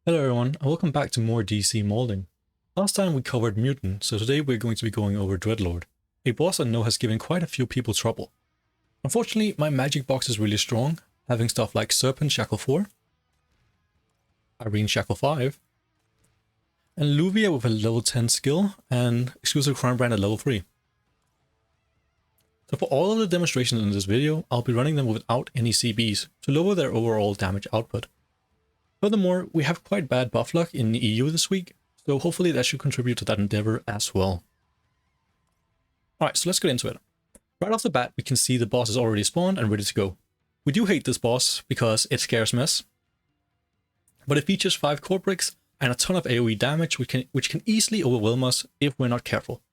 Hello everyone, and welcome back to more DC molding. Last time we covered Mutant, so today we're going to be going over Dreadlord, a boss I know has given quite a few people trouble. Unfortunately, my magic box is really strong, having stuff like Serpent Shackle 4, Eirene Shackle 5, and Luvia with a level 10 skill, and exclusive Crime Brand at level 3. So for all of the demonstrations in this video, I'll be running them without any CBs, to lower their overall damage output. Furthermore, we have quite bad buff luck in the EU this week, so hopefully that should contribute to that endeavor as well. Alright, so let's get into it. Right off the bat, we can see the boss is already spawned and ready to go. We do hate this boss because it scares mess, but it features 5 core bricks and a ton of AoE damage which can easily overwhelm us if we're not careful.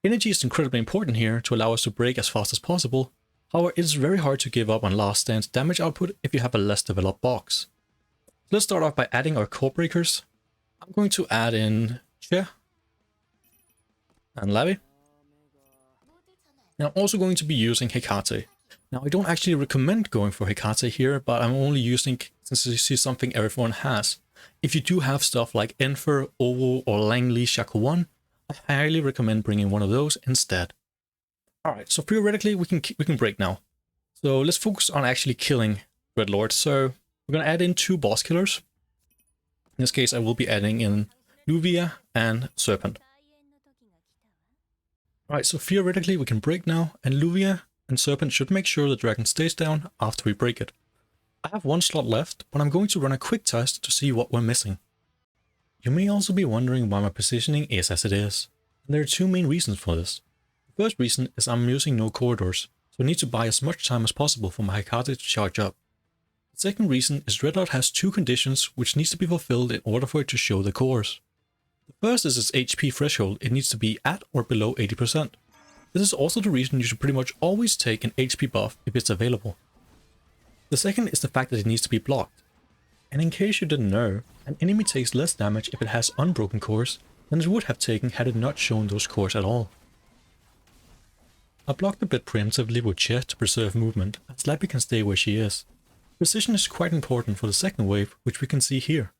Energy is incredibly important here to allow us to break as fast as possible, however it is very hard to give up on last stand damage output if you have a less developed box. Let's start off by adding our core breakers. I'm going to add in Che and Lavi. And I'm also going to be using Hecate. Now I don't actually recommend going for Hecate here, but I'm only using since this is something everyone has. If you do have stuff like Enfer, Ovo or Langley Shackle 1, I highly recommend bringing one of those instead. Alright, so theoretically we can break now. So let's focus on actually killing Dreadlord. So we're going to add in 2 boss killers. In this case, I will be adding in Luvia and Serpent. Alright, so theoretically we can break now, and Luvia and Serpent should make sure the dragon stays down after we break it. I have 1 slot left, but I'm going to run a quick test to see what we're missing. You may also be wondering why my positioning is as it is. And there are 2 main reasons for this. The first reason is I'm using no corridors, so I need to buy as much time as possible for my Hecate to charge up. The second reason is Dreadlord has 2 conditions which needs to be fulfilled in order for it to show the cores. The first is its HP threshold. It needs to be at or below 80%. This is also the reason you should pretty much always take an HP buff if it's available. The second is the fact that it needs to be blocked. And in case you didn't know, an enemy takes less damage if it has unbroken cores than it would have taken had it not shown those cores at all. I blocked a bit preemptively with Che to preserve movement, and Slappy can stay where she is. Precision is quite important for the second wave, which we can see here.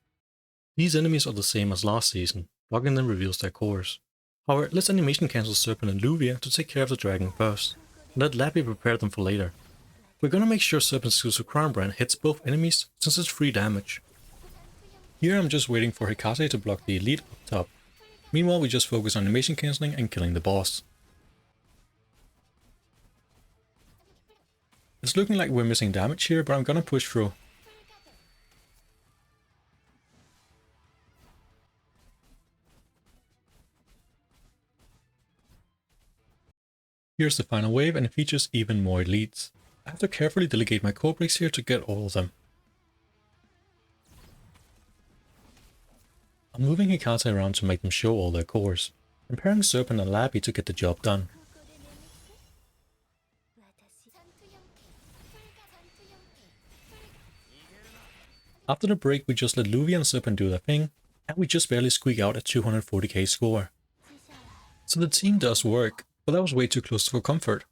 These enemies are the same as last season, blocking them reveals their cores. However, let's animation cancel Serpent and Luvia to take care of the dragon first, and let Lappy prepare them for later. We're gonna make sure Serpent's exclusive Crown Brand hits both enemies since it's free damage. Here I'm just waiting for Hecate to block the elite up top. Meanwhile we just focus on animation cancelling and killing the boss. It's looking like we're missing damage here, but I'm gonna push through. Here's the final wave, and it features even more elites. I have to carefully delegate my core breaks here to get all of them. I'm moving Hecate around to make them show all their cores, and pairing Serpent and Lappy to get the job done. After the break, we just let Luvia and Serpent do their thing, and we just barely squeak out a 240k score. So the team does work, but that was way too close for comfort.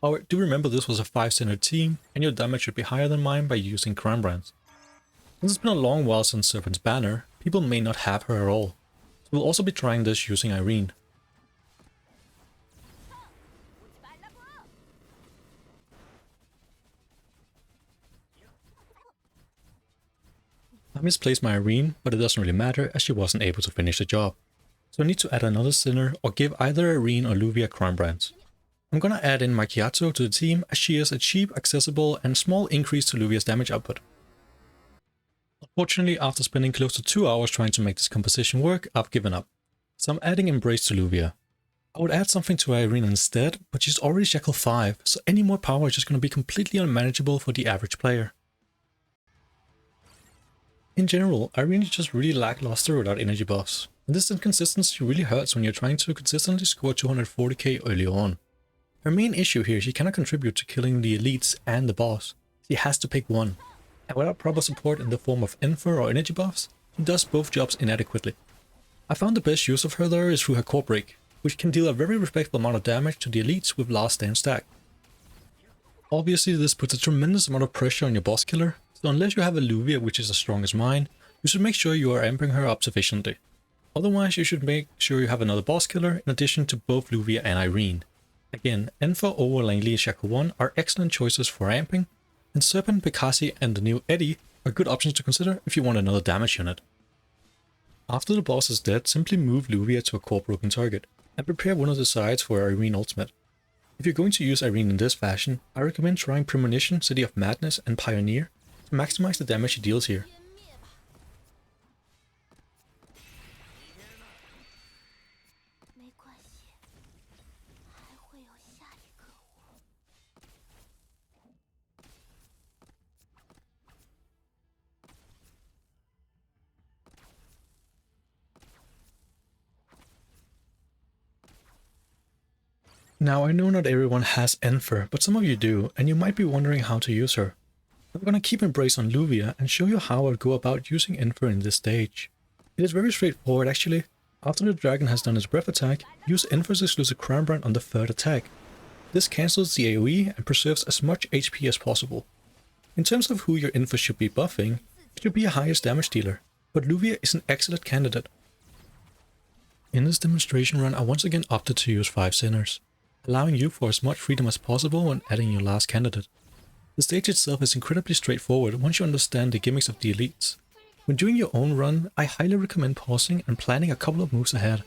However, do remember this was a 5-standard team, and your damage should be higher than mine by using Crime Brands. Since it's been a long while since Serpent's banner, people may not have her at all, so we'll also be trying this using Eirene. I misplaced my Eirene, but it doesn't really matter as she wasn't able to finish the job. So I need to add another sinner or give either Eirene or Luvia Crime Brands. I'm gonna add in Macchiato to the team as she is a cheap, accessible and small increase to Luvia's damage output. Unfortunately, after spending close to 2 hours trying to make this composition work, I've given up. So I'm adding Embrace to Luvia. I would add something to Eirene instead, but she's already Shackle 5, so any more power is just gonna be completely unmanageable for the average player. In general, Eirene is just really lackluster without energy buffs, and this inconsistency really hurts when you're trying to consistently score 240k early on. Her main issue here is she cannot contribute to killing the elites and the boss. She has to pick one, and without proper support in the form of Enfer or energy buffs, she does both jobs inadequately. I found the best use of her there is through her core break, which can deal a very respectable amount of damage to the elites with last stand stack. Obviously this puts a tremendous amount of pressure on your boss killer, so unless you have a Luvia which is as strong as mine, You should make sure you are amping her up sufficiently. Otherwise, you should make sure you have another boss killer in addition to both Luvia and Eirene. Again, Enfer over Langley Shackle 1 are excellent choices for amping, and Serpent, Bekasi and the new Eddie are good options to consider if you want another damage unit. After the boss is dead, simply move Luvia to a core broken target, and prepare one of the sides for Eirene ultimate. If you're going to use Eirene in this fashion, I recommend trying Premonition, City of Madness and Pioneer to maximize the damage she deals here. Now I know not everyone has Enfer, but some of you do, and you might be wondering how to use her. I'm gonna keep Embrace on Luvia and show you how I'll go about using Enfer in this stage. It is very straightforward actually. After the dragon has done his breath attack, use Enfer's exclusive Crown Brand on the third attack. This cancels the AoE and preserves as much HP as possible. In terms of who your Enfer should be buffing, it should be a highest damage dealer, but Luvia is an excellent candidate. In this demonstration run I once again opted to use 5 Sinners, allowing you for as much freedom as possible when adding your last candidate. The stage itself is incredibly straightforward once you understand the gimmicks of the elites. When doing your own run, I highly recommend pausing and planning a couple of moves ahead.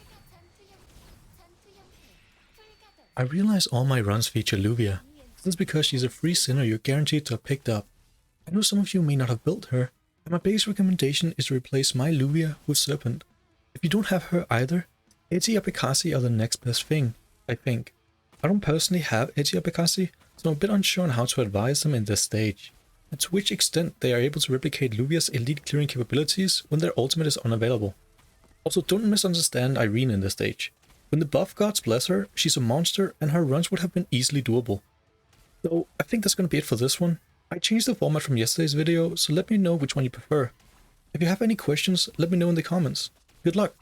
I realize all my runs feature Luvia. This is because she's a free sinner you're guaranteed to have picked up. I know some of you may not have built her, and my base recommendation is to replace my Luvia with Serpent. If you don't have her either, Eti or Bekasi are the next best thing, I think. I don't personally have Eti or Bekasi, so I'm a bit unsure on how to advise them in this stage, and to which extent they are able to replicate Luvia's elite clearing capabilities when their ultimate is unavailable. Also, don't misunderstand Eirene in this stage. When the buff gods bless her, she's a monster and her runs would have been easily doable. So I think that's going to be it for this one. I changed the format from yesterday's video, so let me know which one you prefer. If you have any questions, let me know in the comments. Good luck!